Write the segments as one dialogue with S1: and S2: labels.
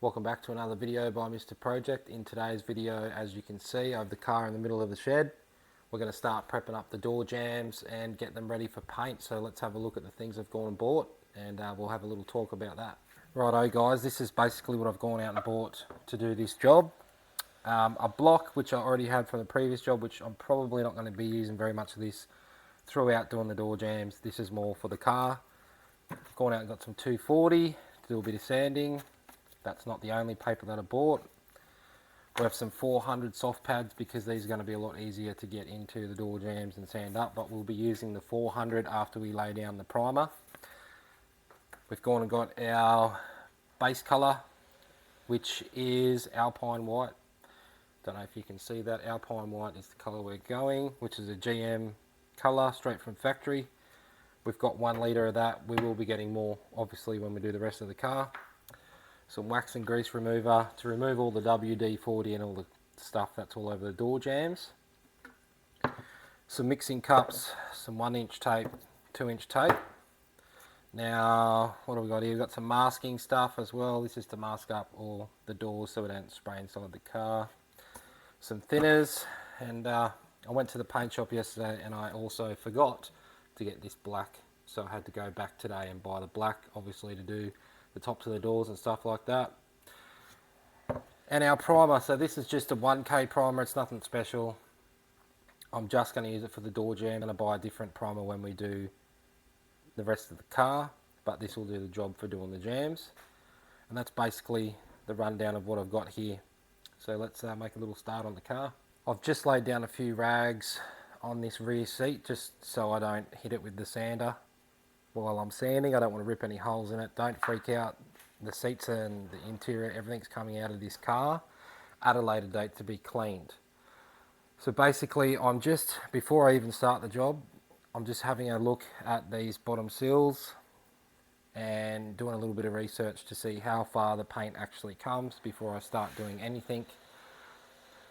S1: Welcome back to another video by Mr. Project. In today's video, as you can see, I have the car in the middle of the shed. We're going to start prepping up the door jambs and get them ready for paint. So let's have a look at the things I've gone and bought, and we'll have a little talk about that. Righto guys, this is basically what I've gone out and bought to do this job. A block which I already had from the previous job, which I'm probably not going to be using very much of this throughout doing the door jambs. This is more for the car. I've gone out and got some 240 to do a bit of sanding. That's not the only paper that I bought. We have some 400 soft pads because these are going to be a lot easier to get into the door jambs and sand up, but we'll be using the 400 after we lay down the primer. We've gone and got our base colour, which is Alpine White. Don't know if you can see that. Alpine White is the colour we're going, which is a GM colour straight from factory. We've got 1 litre of that. We will be getting more obviously when we do the rest of the car. Some wax and grease remover to remove all the WD-40 and all the stuff that's all over the door jambs. Some mixing cups, some 1-inch tape, 2-inch tape. Now, what have we got here? We've got some masking stuff as well. This is to mask up all the doors so we don't spray inside the car. Some thinners, and I went to the paint shop yesterday and I also forgot to get this black. So I had to go back today and buy the black, obviously to do the tops of the doors and stuff like that. And our primer, so this is just a 1K primer, it's nothing special. I'm just going to use it for the door jamb. I'm going to buy a different primer when we do the rest of the car, but this will do the job for doing the jambs. And that's basically the rundown of what I've got here. So let's make a little start on the car. I've just laid down a few rags on this rear seat just so I don't hit it with the sander while I'm sanding. I don't want to rip any holes in it. Don't freak out. The seats and the interior, everything's coming out of this car at a later date to be cleaned. So basically I'm just, before I even start the job, I'm just having a look at these bottom sills and doing a little bit of research to see how far the paint actually comes before I start doing anything.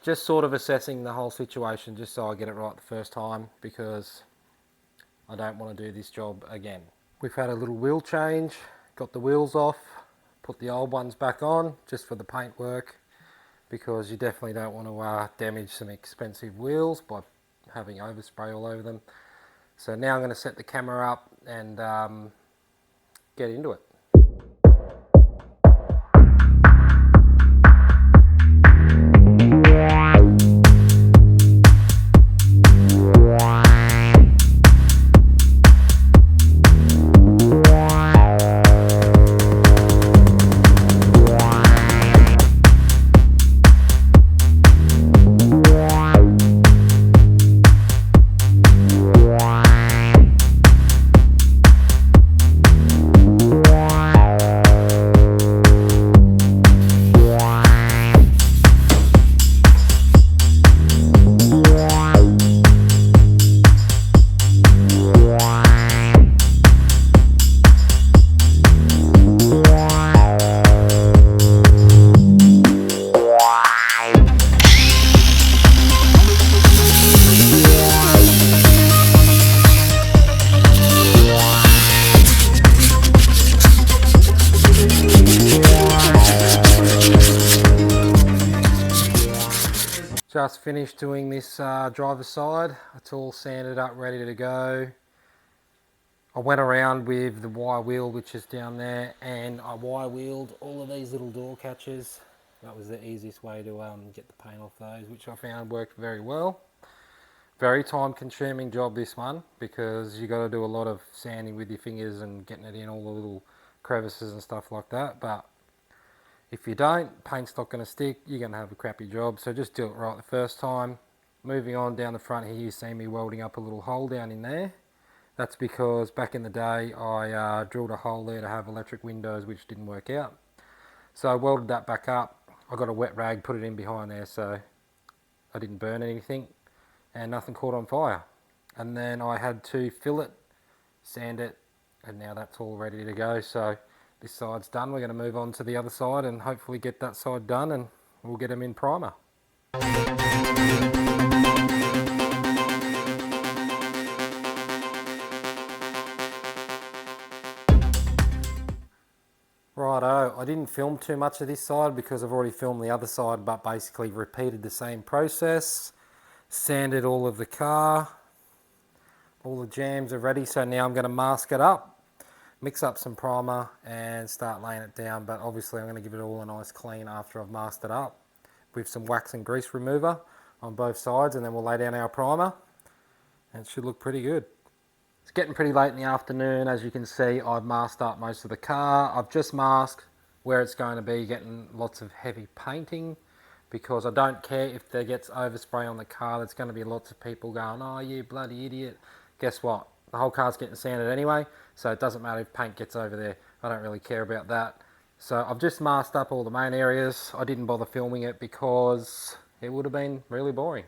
S1: Just sort of assessing the whole situation just so I get it right the first time, because I don't want to do this job again. We've had a little wheel change, got the wheels off, put the old ones back on just for the paint work, because you definitely don't want to damage some expensive wheels by having overspray all over them. So now I'm going to set the camera up and get into it. Just finished doing this driver's side. It's all sanded up, ready to go. I went around with the wire wheel, which is down there, and I wire wheeled all of these little door catches. That was the easiest way to get the paint off those, which I found worked very well. Very time consuming job this one, because you got to do a lot of sanding with your fingers and getting it in all the little crevices and stuff like that. But if you don't, paint's not going to stick, you're going to have a crappy job. So just do it right the first time. Moving on down the front here, you see me welding up a little hole down in there. That's because back in the day I drilled a hole there to have electric windows, which didn't work out. So I welded that back up. I got a wet rag, put it in behind there so I didn't burn anything and nothing caught on fire. And then I had to fill it, sand it, and now that's all ready to go. So this side's done. We're going to move on to the other side and hopefully get that side done, and we'll get them in primer. Righto, I didn't film too much of this side because I've already filmed the other side, but basically repeated the same process. Sanded all of the car. All the jambs are ready, so now I'm going to mask it up, mix up some primer and start laying it down, but obviously I'm going to give it all a nice clean after I've masked it up with some wax and grease remover on both sides, and then we'll lay down our primer and it should look pretty good. It's getting pretty late in the afternoon. As you can see, I've masked up most of the car. I've just masked where it's going to be getting lots of heavy painting, because I don't care if there gets overspray on the car. There's going to be lots of people going, oh you bloody idiot. Guess what? The whole car's getting sanded anyway, so it doesn't matter if paint gets over there. I don't really care about that. So I've just masked up all the main areas. I didn't bother filming it because it would have been really boring.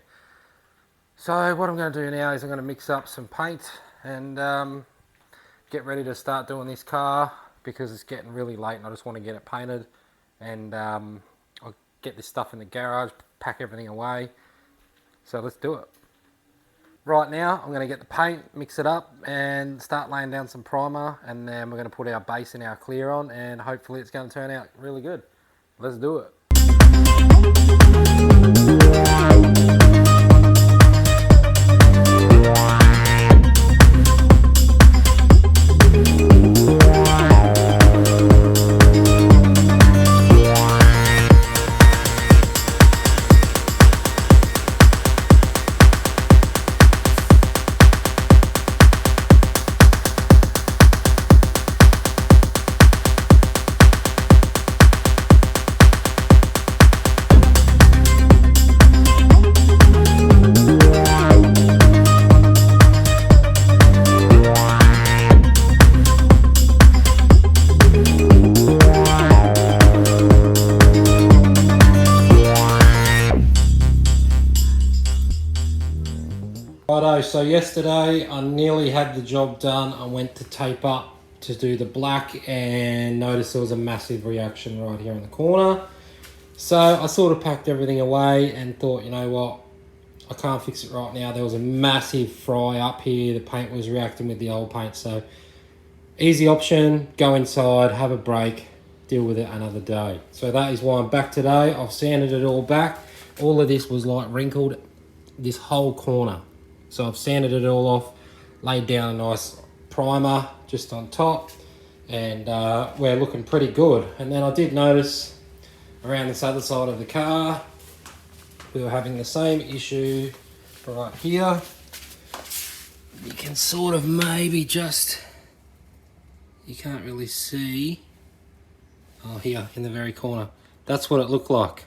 S1: So what I'm going to do now is I'm going to mix up some paint and get ready to start doing this car, because it's getting really late and I just want to get it painted. And I'll get this stuff in the garage, pack everything away. So let's do it. Right now I'm going to get the paint, mix it up and start laying down some primer, and then we're going to put our base and our clear on, and hopefully it's going to turn out really good. Let's do it. Righto, so yesterday I nearly had the job done. I went to tape up to do the black and noticed there was a massive reaction right here in the corner. So I sort of packed everything away and thought, you know what, I can't fix it right now. There was a massive fry up here. The paint was reacting with the old paint. So easy option, go inside, have a break, deal with it another day. So that is why I'm back today. I've sanded it all back. All of this was like wrinkled, this whole corner. So I've sanded it all off, laid down a nice primer just on top, and we're looking pretty good. And then I did notice around this other side of the car, we were having the same issue right here. You can sort of maybe just, you can't really see, oh here in the very corner. That's what it looked like.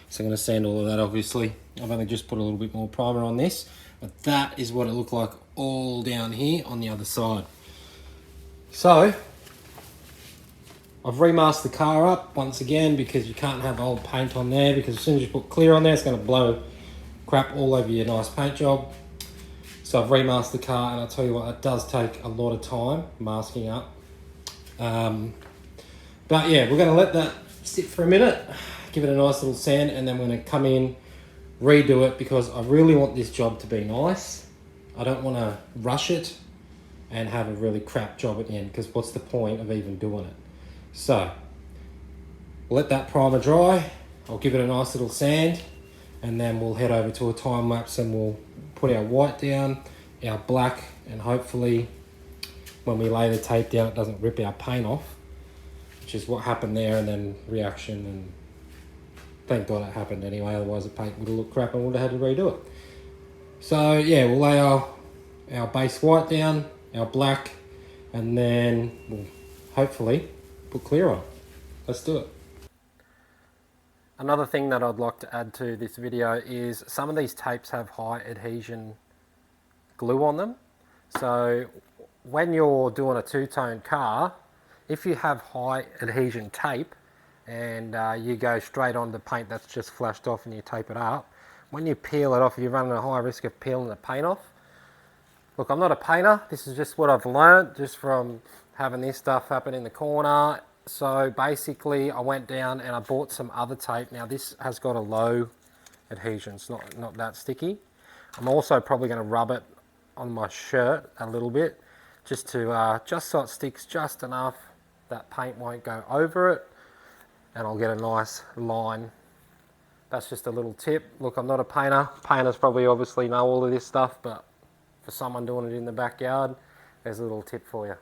S1: So I'm going to sand all of that obviously. I've only just put a little bit more primer on this. But that is what it looked like all down here on the other side. So I've remasked the car up once again, because you can't have old paint on there, because as soon as you put clear on there, it's going to blow crap all over your nice paint job. So I've remasked the car, and I'll tell you what, it does take a lot of time masking up. But yeah, we're going to let that sit for a minute, give it a nice little sand, and then we're going to come in, redo it, because I really want this job to be nice. I don't want to rush it and have a really crap job at the end, because what's the point of even doing it? So let that primer dry, I'll give it a nice little sand, and then we'll head over to a time lapse and we'll put our white down, our black, and hopefully when we lay the tape down it doesn't rip our paint off, which is what happened there, and then reaction, and thank God it happened anyway, otherwise the paint would have looked crap and would have had to redo it. So yeah, we'll lay our base white down, our black, and then we'll hopefully put clear on. Let's do it. Another thing that I'd like to add to this video is some of these tapes have high adhesion glue on them. So when you're doing a two-tone car, if you have high adhesion tape, and you go straight on the paint that's just flashed off and you tape it up, when you peel it off, you're running a high risk of peeling the paint off. Look, I'm not a painter. This is just what I've learned just from having this stuff happen in the corner. So basically I went down and I bought some other tape. Now this has got a low adhesion. It's not that sticky. I'm also probably going to rub it on my shirt a little bit, just to just so it sticks just enough that paint won't go over it, and I'll get a nice line. That's just a little tip. Look, I'm not a painter. Painters probably obviously know all of this stuff, but for someone doing it in the backyard, there's a little tip for you.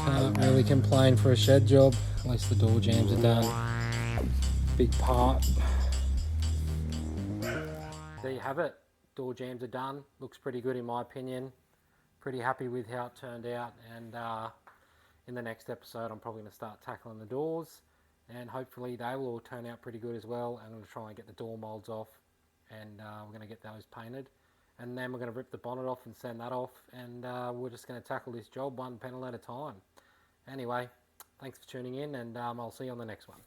S1: Can't really complain for a shed job. At least the door jambs are done. Big part. There you have it. Door jambs are done. Looks pretty good in my opinion. Pretty happy with how it turned out, and in the next episode I'm probably going to start tackling the doors, and hopefully they will all turn out pretty good as well, and we'll try and get the door molds off, and we're going to get those painted, and then we're going to rip the bonnet off and send that off, and we're just going to tackle this job one panel at a time. Anyway, thanks for tuning in, and I'll see you on the next one.